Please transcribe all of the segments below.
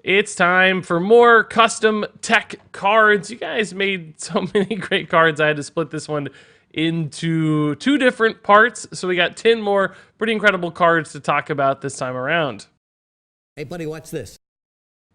It's time for more custom tech cards. You guys made so many great cards. I had to split this one into two different parts. So we got 10 more pretty incredible cards to talk about this time around. Hey, buddy, watch this.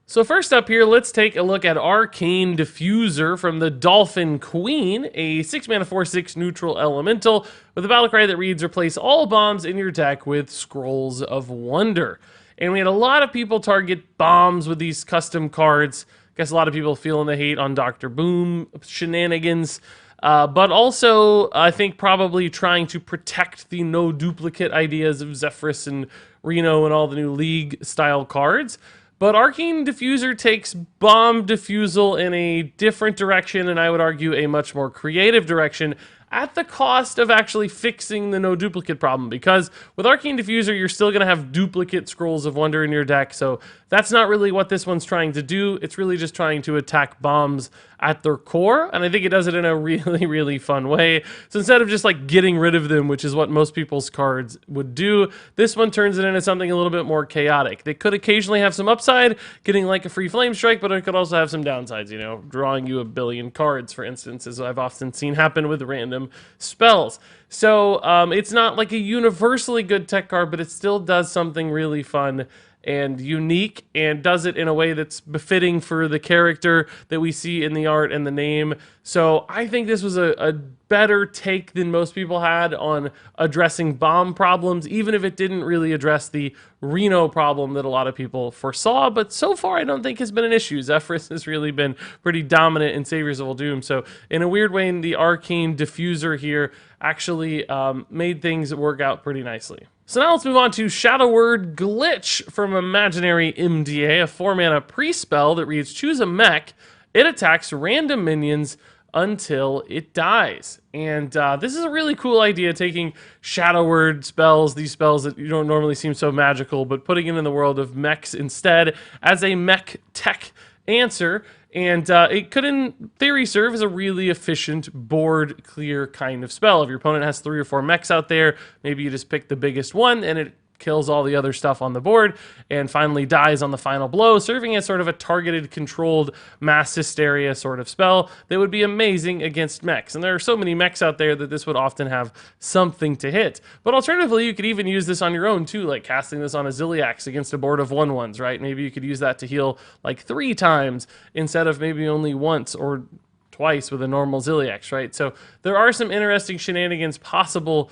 So first up here, let's take a look at Arcane Defuser from the Dolphin Queen, a 6-mana 4/6 neutral elemental with a battle cry that reads, replace all bombs in your deck with Scrolls of Wonder. And we had a lot of people target bombs with these custom cards. I guess a lot of people feeling the hate on Dr. Boom shenanigans. But also, I think probably trying to protect the no duplicate ideas of Zephyrus and Reno and all the new League-style cards. But Arcane Defuser takes bomb defusal in a different direction, and I would argue a much more creative direction, at the cost of actually fixing the no duplicate problem, because with Arcane Defuser, you're still going to have duplicate Scrolls of Wonder in your deck, so that's not really what this one's trying to do. It's really just trying to attack bombs at their core, and I think it does it in a really, really fun way. So instead of just like getting rid of them, which is what most people's cards would do, this one turns it into something a little bit more chaotic. They could occasionally have some upside, getting like a free flame strike, but it could also have some downsides, you know, drawing you a billion cards, for instance, as I've often seen happen with random spells. So it's not like a universally good tech card, but it still does something really fun and unique, and does it in a way that's befitting for the character that we see in the art and the name. So I think this was a better take than most people had on addressing bomb problems, even if it didn't really address the Reno problem that a lot of people foresaw. But so far, I don't think has been an issue. Zephyrus has really been pretty dominant in Saviors of Uldum. So in a weird way, the Arcane Defuser here actually made things work out pretty nicely. So now let's move on to Shadow Word Glitch from Imaginary MDA, a 4-mana pre-spell that reads, choose a mech. It attacks random minions until it dies. And this is a really cool idea, taking Shadow Word spells, these spells that you don't normally seem so magical, but putting it in the world of mechs instead as a mech tech answer. And it could, in theory, serve as a really efficient board clear kind of spell. If your opponent has 3 or 4 mechs out there, maybe you just pick the biggest one and it kills all the other stuff on the board and finally dies on the final blow, serving as sort of a targeted, controlled mass hysteria sort of spell that would be amazing against mechs. And there are so many mechs out there that this would often have something to hit. But alternatively, you could even use this on your own too, like casting this on a Ziliax against a board of 1/1s, right? Maybe you could use that to heal like 3 times instead of maybe only once or twice with a normal Ziliax, right? So there are some interesting shenanigans possible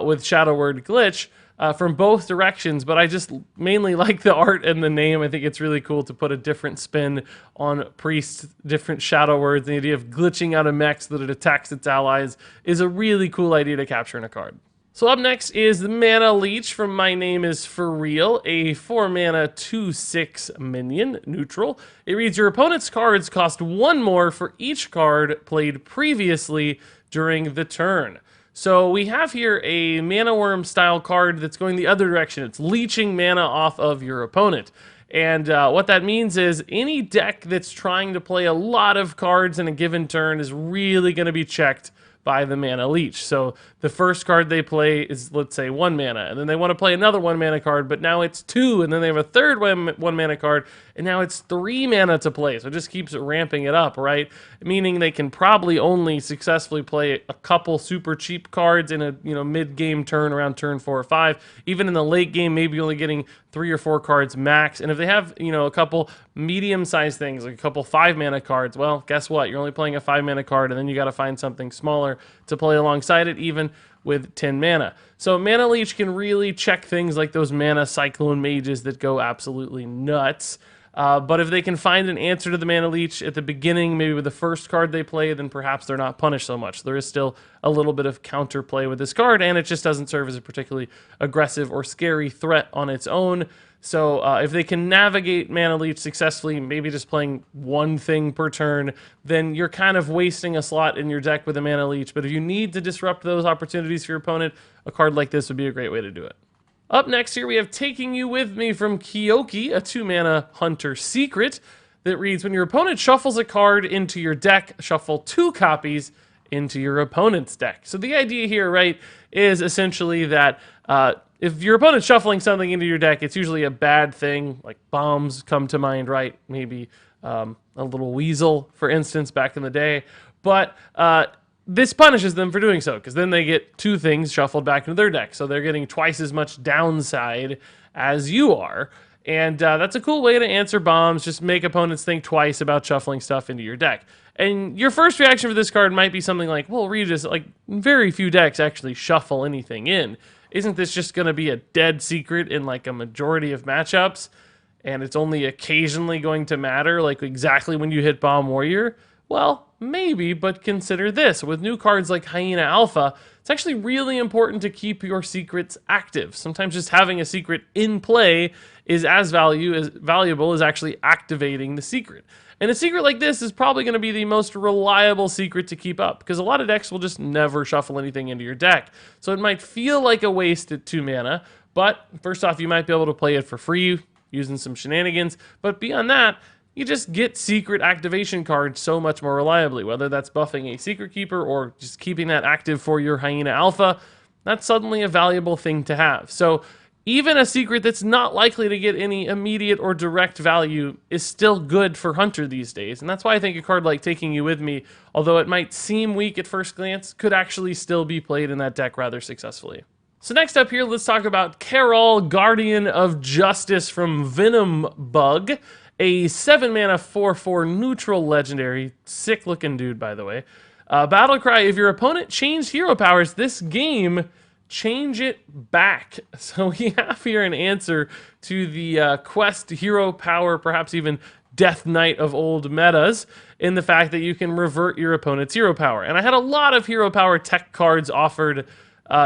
with Shadow Word Glitch, from both directions, but I just mainly like the art and the name. I think it's really cool to put a different spin on Priest, different Shadow Words. The idea of glitching out a mech so that it attacks its allies is a really cool idea to capture in a card. So up next is the Mana Leech from My Name Is For Real, a 4-mana 2/6 minion, neutral. It reads, your opponent's cards cost 1 more for each card played previously during the turn. So we have here a Mana Worm style card that's going the other direction. It's leeching mana off of your opponent. And what that means is any deck that's trying to play a lot of cards in a given turn is really going to be checked by the Mana Leech. So the first card they play is, let's say, 1 mana, and then they want to play another 1 mana card, but now it's 2, and then they have a third 1 mana card, and now it's 3 mana to play. So it just keeps ramping it up, right? Meaning they can probably only successfully play a couple super cheap cards in a mid-game turn around turn 4 or 5. Even in the late game, maybe only getting 3 or 4 cards max. And if they have a couple medium-sized things, like a couple 5 mana cards, well, guess what? You're only playing a 5 mana card, and then you got to find something smaller to play alongside it, even with 10 mana. So Mana Leech can really check things like those Mana Cyclone Mages that go absolutely nuts. But if they can find an answer to the Mana Leech at the beginning, maybe with the first card they play, then perhaps they're not punished so much. There is still a little bit of counterplay with this card, and it just doesn't serve as a particularly aggressive or scary threat on its own. So if they can navigate Mana Leech successfully, maybe just playing 1 thing per turn, then you're kind of wasting a slot in your deck with a Mana Leech. But if you need to disrupt those opportunities for your opponent, a card like this would be a great way to do it. Up next here, we have Taking You With Me from Kyoki, a 2-mana Hunter Secret that reads, when your opponent shuffles a card into your deck, shuffle 2 copies into your opponent's deck. So the idea here, right, is essentially that if your opponent's shuffling something into your deck, it's usually a bad thing. Like bombs come to mind, right? Maybe a little weasel, for instance, back in the day. But this punishes them for doing so, because then they get 2 things shuffled back into their deck. So they're getting twice as much downside as you are. And that's a cool way to answer bombs. Just make opponents think twice about shuffling stuff into your deck. And your first reaction for this card might be something like, well, Regis, like very few decks actually shuffle anything in. Isn't this just going to be a dead secret in like a majority of matchups? And it's only occasionally going to matter, like exactly when you hit Bomb Warrior? Well, maybe, but consider this. With new cards like Hyena Alpha, it's actually really important to keep your secrets active. Sometimes just having a secret in play is as valuable as actually activating the secret. And a secret like this is probably going to be the most reliable secret to keep up, because a lot of decks will just never shuffle anything into your deck. So it might feel like a waste at 2 mana, but first off, you might be able to play it for free using some shenanigans. But beyond that, you just get secret activation cards so much more reliably, whether that's buffing a Secret Keeper or just keeping that active for your Hyena Alpha. That's suddenly a valuable thing to have. So even a secret that's not likely to get any immediate or direct value is still good for Hunter these days. And that's why I think a card like Taking You With Me, although it might seem weak at first glance, could actually still be played in that deck rather successfully. So next up here, let's talk about Carol, Guardian of Justice from Venom Bug. A 7-mana 4/4 neutral legendary. Sick looking dude, by the way. Battle cry, if your opponent changed hero powers this game, change it back. So we have here an answer to the quest hero power, perhaps even Death Knight of old metas, in the fact that you can revert your opponent's hero power. And I had a lot of hero power tech cards offered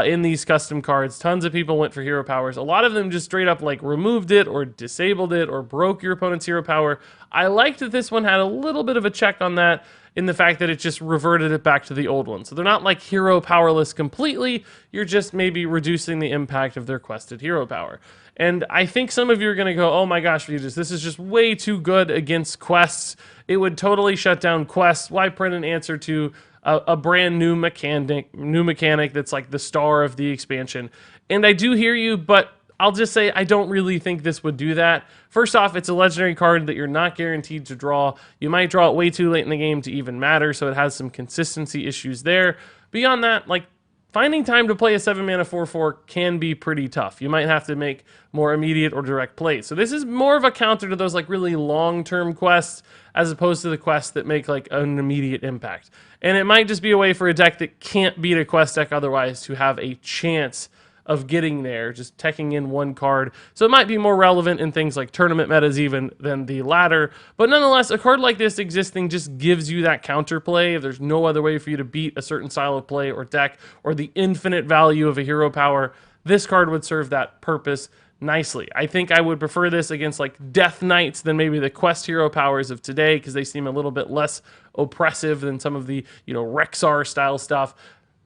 in these custom cards. Tons of people went for hero powers. A lot of them just straight up like removed it or disabled it or broke your opponent's hero power. I liked that this one had a little bit of a check on that, in the fact that it just reverted it back to the old one. So they're not like hero powerless completely, you're just maybe reducing the impact of their quested hero power. And I think some of you are going to go, oh my gosh, Regis, this is just way too good against quests. It would totally shut down quests. Why print an answer to a brand new mechanic that's like the star of the expansion? And I do hear you, but I'll just say I don't really think this would do that. First off, it's a legendary card that you're not guaranteed to draw. You might draw it way too late in the game to even matter, so it has some consistency issues there. Beyond that, like, finding time to play a 7-mana 4/4 can be pretty tough. You might have to make more immediate or direct plays. So this is more of a counter to those like really long-term quests, as opposed to the quests that make like an immediate impact. And it might just be a way for a deck that can't beat a quest deck otherwise to have a chance of getting there, just teching in one card. So it might be more relevant in things like tournament metas even than the latter. But nonetheless, a card like this existing just gives you that counterplay. If there's no other way for you to beat a certain style of play or deck, or the infinite value of a hero power, this card would serve that purpose nicely. I think I would prefer this against like Death Knights than maybe the quest hero powers of today, because they seem a little bit less oppressive than some of the, Rexar style stuff.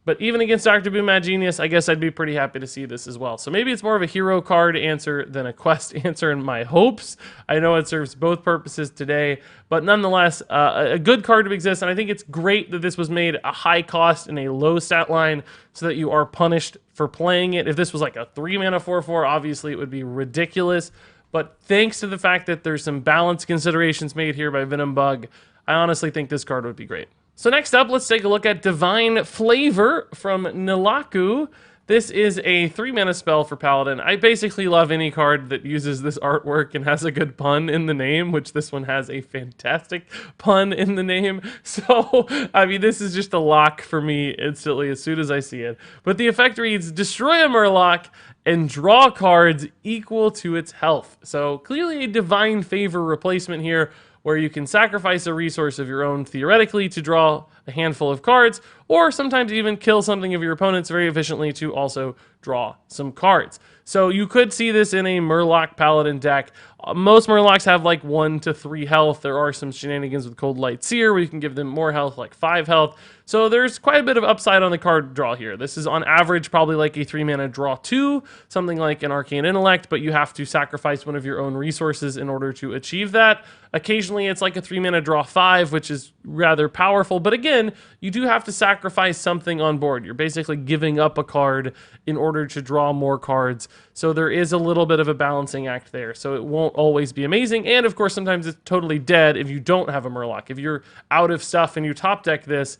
But even against Dr. Boom Mad Genius, I guess I'd be pretty happy to see this as well. So maybe it's more of a hero card answer than a quest answer in my hopes. I know it serves both purposes today, but nonetheless, a good card to exist. And I think it's great that this was made a high cost and a low stat line so that you are punished for playing it. If this was like a 3-mana 4/4, obviously it would be ridiculous. But thanks to the fact that there's some balance considerations made here by Venom Bug, I honestly think this card would be great. So next up, let's take a look at Divine Flavor from Nilaku. This is a 3-mana spell for Paladin. I basically love any card that uses this artwork and has a good pun in the name, which this one has a fantastic pun in the name. So, I mean, this is just a lock for me instantly as soon as I see it. But the effect reads, destroy a Murloc and draw cards equal to its health. So clearly a Divine Favor replacement here, where you can sacrifice a resource of your own theoretically to draw a handful of cards, or sometimes even kill something of your opponent's very efficiently to also draw some cards. So you could see this in a Murloc Paladin deck. Most Murlocs have like 1 to 3 health. There are some shenanigans with Cold Light Seer where you can give them more health, like 5 health. So there's quite a bit of upside on the card draw here. This is on average probably like a 3-mana draw 2, something like an Arcane Intellect, but you have to sacrifice one of your own resources in order to achieve that. Occasionally it's like a 3-mana draw 5, which is rather powerful, but again, then you do have to sacrifice something on board. You're basically giving up a card in order to draw more cards. So there is a little bit of a balancing act there. So it won't always be amazing. And of course, sometimes it's totally dead if you don't have a Murloc. If you're out of stuff and you top deck this,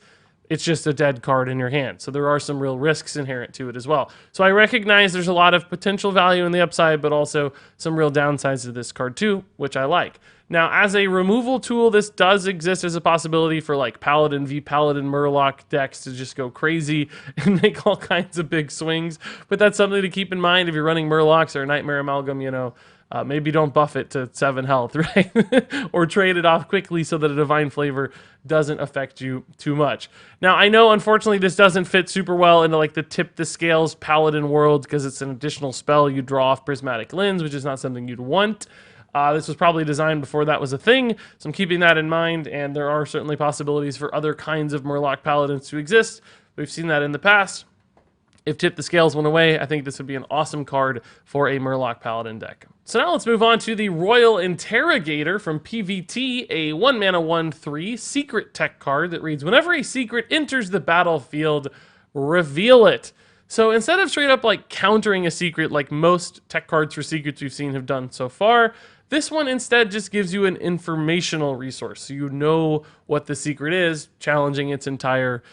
it's just a dead card in your hand. So there are some real risks inherent to it as well. So I recognize there's a lot of potential value in the upside, but also some real downsides to this card too, which I like. Now, as a removal tool, this does exist as a possibility for like Paladin v Paladin Murloc decks to just go crazy and make all kinds of big swings. But that's something to keep in mind if you're running Murlocs or Nightmare Amalgam, you know. Maybe don't buff it to 7 health, right? Or trade it off quickly so that a Divine Flavor doesn't affect you too much. Now, I know, unfortunately, this doesn't fit super well into like the Tip the Scales Paladin world because it's an additional spell you draw off Prismatic Lens, which is not something you'd want. This was probably designed before that was a thing, so I'm keeping that in mind, and there are certainly possibilities for other kinds of Murloc Paladins to exist. We've seen that in the past. If Tip the Scales went away, I think this would be an awesome card for a Murloc Paladin deck. So now let's move on to the Royal Interrogator from PVT, a 1-mana 1/3 secret tech card that reads, whenever a secret enters the battlefield, reveal it. So instead of straight up like countering a secret like most tech cards for secrets we've seen have done so far, this one instead just gives you an informational resource. So you know what the secret is, challenging its entire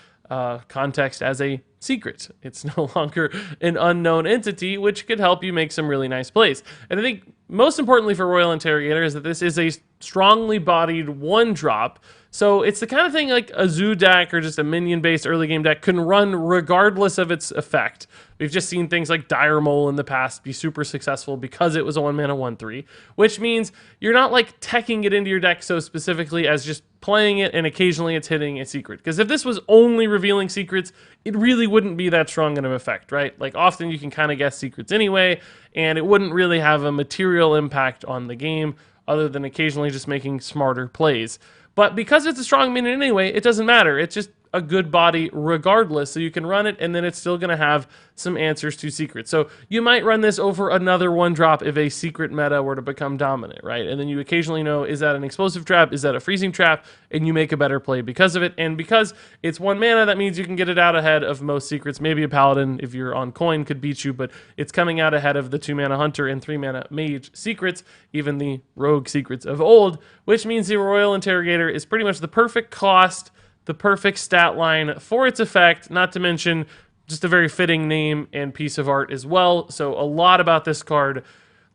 context as a secret. It's no longer an unknown entity, which could help you make some really nice plays. And I think most importantly for Royal Interrogator is that this is a strongly bodied 1-drop. So it's the kind of thing like a zoo deck or just a minion-based early game deck can run regardless of its effect. We've just seen things like Dire Mole in the past be super successful because it was a 1-mana 1/3, which means you're not like teching it into your deck so specifically as just playing it and occasionally it's hitting a secret. Because if this was only revealing secrets, it really wouldn't be that strong of an effect, right? Like often you can kind of guess secrets anyway, and it wouldn't really have a material impact on the game other than occasionally just making smarter plays. But because it's a strong minion anyway, it doesn't matter. It's just a good body regardless, so you can run it and then it's still going to have some answers to secrets. So you might run this over another 1-drop if a secret meta were to become dominant, right? And then you occasionally know, is that an explosive trap? Is that a freezing trap? And you make a better play because of it. And because it's 1 mana, that means you can get it out ahead of most secrets. Maybe a Paladin, if you're on coin, could beat you, but it's coming out ahead of the 2-mana Hunter and 3-mana Mage secrets, even the rogue secrets of old, which means the Royal Interrogator is pretty much the perfect cost, the perfect stat line for its effect, not to mention just a very fitting name and piece of art as well. So a lot about this card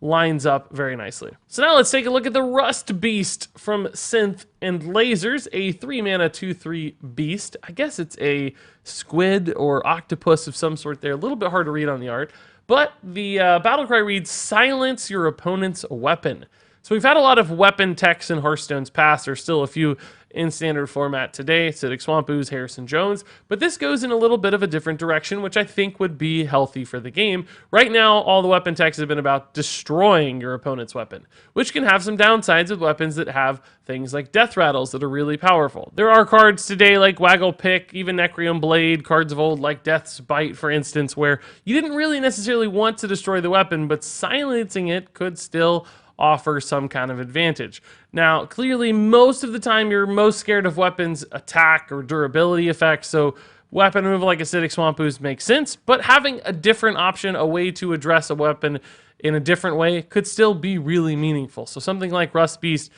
lines up very nicely. So now let's take a look at the Rust Beast from Synth and Lasers, a 3-mana 2/3 beast. I guess it's a squid or octopus of some sort there. A little bit hard to read on the art. But the battle cry reads, silence your opponent's weapon. So we've had a lot of weapon techs in Hearthstone's past. There's still a few in standard format today, Acidic Swamp Ooze, Harrison Jones, but this goes in a little bit of a different direction, which I think would be healthy for the game. Right now, all the weapon techs have been about destroying your opponent's weapon, which can have some downsides with weapons that have things like Death Rattles that are really powerful. There are cards today like Waggle Pick, even Necrium Blade, cards of old like Death's Bite, for instance, where you didn't really necessarily want to destroy the weapon, but silencing it could still offer some kind of advantage. Now, clearly, most of the time, you're most scared of weapons' attack or durability effects, so weapon removal like Acidic Swamp Ooze makes sense, but having a different option, a way to address a weapon in a different way, could still be really meaningful. So something like Rust Beast,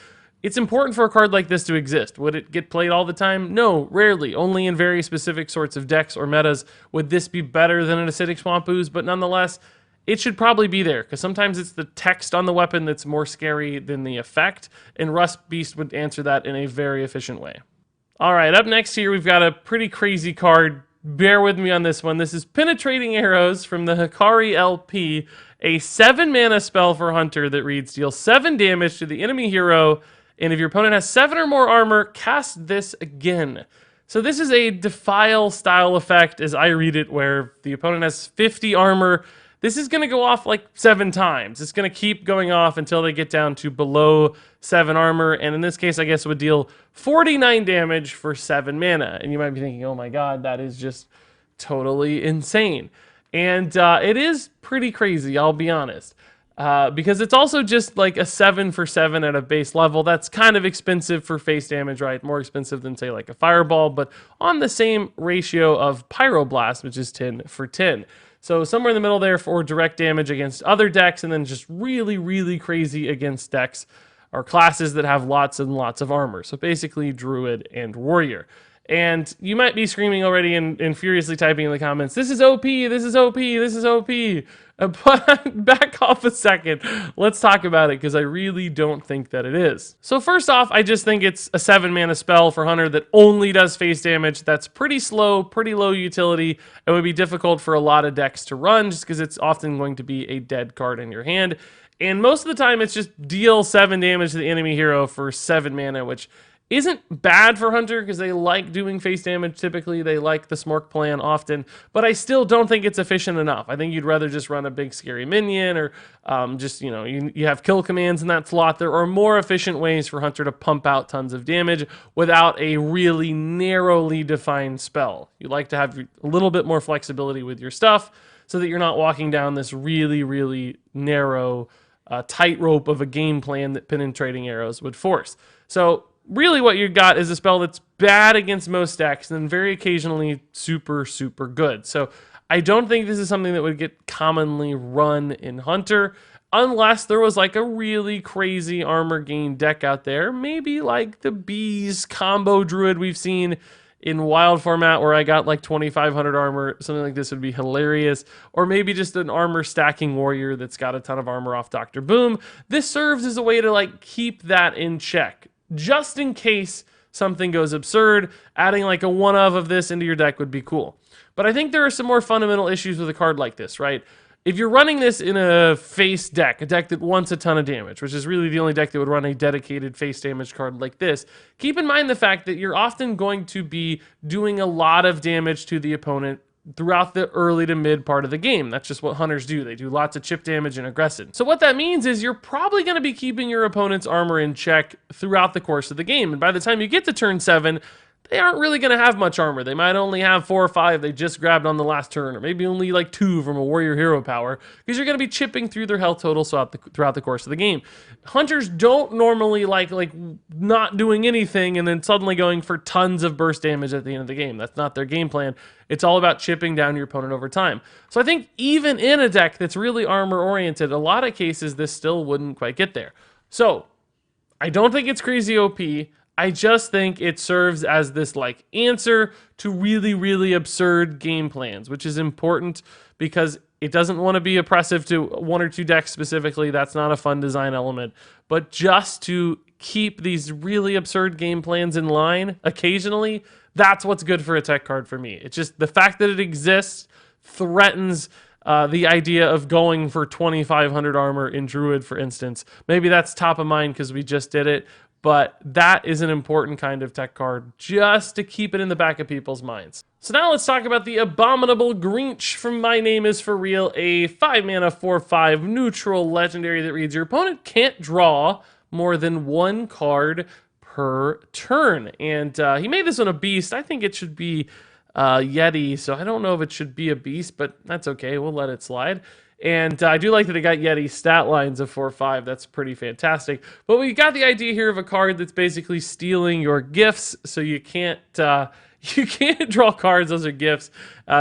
it's important for a card like this to exist. Would it get played all the time? No, rarely. Only in very specific sorts of decks or metas would this be better than an Acidic Swamp Ooze, but nonetheless, it should probably be there, because sometimes it's the text on the weapon that's more scary than the effect, and Rust Beast would answer that in a very efficient way. All right, up next here, we've got a pretty crazy card. Bear with me on this one. This is Penetrating Arrows from the Hikari LP, a 7-mana spell for Hunter that reads, deal 7 damage to the enemy hero, and if your opponent has 7 or more armor, cast this again. So this is a Defile style effect, as I read it, where the opponent has 50 armor. This is going to go off like 7 times. It's going to keep going off until they get down to below 7 armor. And in this case, I guess it would deal 49 damage for 7 mana. And you might be thinking, oh my god, that is just totally insane. And it is pretty crazy, I'll be honest. because it's also just like a 7 for 7 at a base level. That's kind of expensive for face damage, right? More expensive than, say, like a Fireball, but on the same ratio of Pyroblast, which is 10 for 10. So somewhere in the middle there for direct damage against other decks, and then just really, really crazy against decks or classes that have lots and lots of armor. So basically Druid and Warrior. And you might be screaming already and furiously typing in the comments, this is OP, this is OP, this is OP. But back off a second. Let's talk about it, because I really don't think that it is. So first off, I just think it's a 7-mana spell for Hunter that only does face damage. That's pretty slow, pretty low utility. It would be difficult for a lot of decks to run, just because it's often going to be a dead card in your hand. And most of the time, it's just deal 7 damage to the enemy hero for 7 mana, which isn't bad for Hunter, because they like doing face damage typically. They like the Smork plan often, but I still don't think it's efficient enough. I think you'd rather just run a big scary minion, or just, you have kill commands in that slot. There are more efficient ways for Hunter to pump out tons of damage without a really narrowly defined spell. You like to have a little bit more flexibility with your stuff so that you're not walking down this really, really narrow tightrope of a game plan that penetrating arrows would force. So really what you got is a spell that's bad against most decks and then very occasionally super, super good. So I don't think this is something that would get commonly run in Hunter unless there was like a really crazy armor gain deck out there. Maybe like the Bees combo Druid we've seen in Wild format, where I got like 2,500 armor. Something like this would be hilarious. Or maybe just an armor stacking warrior that's got a ton of armor off Dr. Boom. This serves as a way to like keep that in check, just in case something goes absurd. Adding like a one of this into your deck would be cool. But I think there are some more fundamental issues with a card like this, right? If you're running this in a face deck, a deck that wants a ton of damage, which is really the only deck that would run a dedicated face damage card like this, keep in mind the fact that you're often going to be doing a lot of damage to the opponent throughout the early to mid part of the game. That's just what Hunters do. They do lots of chip damage and aggression. So what that means is you're probably going to be keeping your opponent's armor in check throughout the course of the game. And by the time you get to turn 7, they aren't really going to have much armor. They might only have 4 or 5 they just grabbed on the last turn, or maybe only like 2 from a warrior hero power, because you're going to be chipping through their health total throughout the course of the game. Hunters don't normally like not doing anything and then suddenly going for tons of burst damage at the end of the game. That's not their game plan. It's all about chipping down your opponent over time. So I think even in a deck that's really armor oriented, a lot of cases this still wouldn't quite get there. So I don't think it's crazy OP. I just think it serves as this like answer to really, really absurd game plans, which is important because it doesn't want to be oppressive to 1 or 2 decks specifically. That's not a fun design element. But just to keep these really absurd game plans in line occasionally, that's what's good for a tech card for me. It's just the fact that it exists threatens the idea of going for 2,500 armor in Druid, for instance. Maybe that's top of mind because we just did it. But that is an important kind of tech card just to keep it in the back of people's minds. So now let's talk about the abominable Grinch from My Name Is For Real, a 5-mana 4/5 neutral legendary that reads, your opponent can't draw more than 1 card per turn. And he made this on a beast. I think it should be Yeti, so I don't know if it should be a beast, but that's okay. We'll let it slide. And I do like that it got Yeti stat lines of 4/5. That's pretty fantastic. But we got the idea here of a card that's basically stealing your gifts, so you can't draw cards. Those are gifts.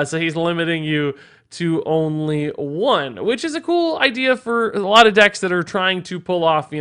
So he's limiting you to only 1, which is a cool idea for a lot of decks that are trying to pull off,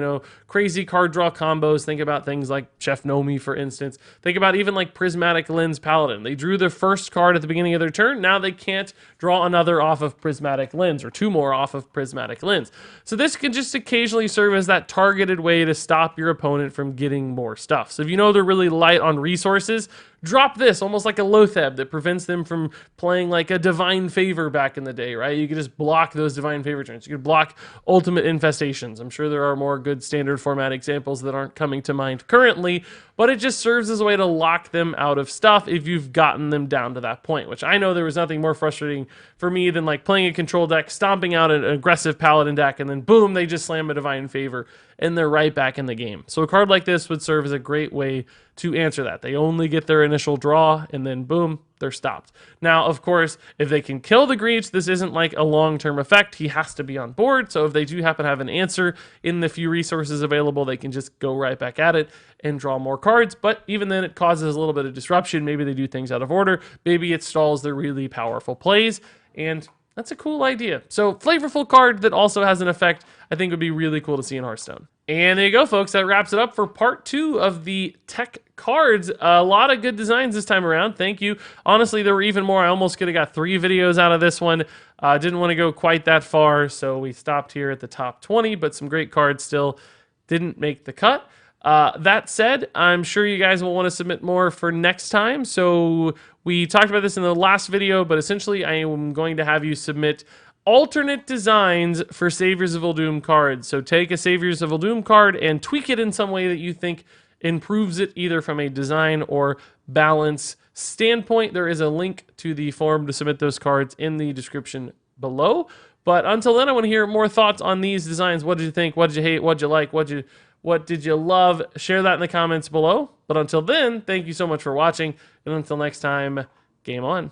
crazy card draw combos. Think about things like Chef Nomi, for instance. Think about even like Prismatic Lens Paladin. They drew their first card at the beginning of their turn. Now they can't draw another off of Prismatic Lens, or 2 more off of Prismatic Lens. So this can just occasionally serve as that targeted way to stop your opponent from getting more stuff. So if you know they're really light on resources, drop this, almost like a Lotheb that prevents them from playing like a Divine Favor back in the day, right? You could just block those Divine Favor turns. You could block Ultimate Infestations. I'm sure there are more good standard format examples that aren't coming to mind currently, but it just serves as a way to lock them out of stuff if you've gotten them down to that point, which I know there was nothing more frustrating for me than like playing a control deck, stomping out an aggressive Paladin deck, and then boom, they just slam a Divine Favor and they're right back in the game. So a card like this would serve as a great way to answer that. They only get their initial draw, and then boom, they're stopped. Now, of course, if they can kill the Grinch, this isn't like a long-term effect. He has to be on board, so if they do happen to have an answer in the few resources available, they can just go right back at it and draw more cards. But even then, it causes a little bit of disruption. Maybe they do things out of order. Maybe it stalls their really powerful plays, and that's a cool idea. So, flavorful card that also has an effect, I think would be really cool to see in Hearthstone. And there you go, folks. That wraps it up for part 2 of the tech cards. A lot of good designs this time around. Thank you. Honestly, there were even more. I almost could have got 3 videos out of this one. Didn't want to go quite that far, so we stopped here at the top 20, but some great cards still didn't make the cut. That said, I'm sure you guys will want to submit more for next time. So we talked about this in the last video, but essentially I am going to have you submit alternate designs for Saviors of Uldum cards. So take a Saviors of Uldum card and tweak it in some way that you think improves it either from a design or balance standpoint. There is a link to the form to submit those cards in the description below. But until then, I want to hear more thoughts on these designs. What did you think? What did you hate? What did you like? What did you love? Share that in the comments below. But until then, thank you so much for watching. And until next time, game on.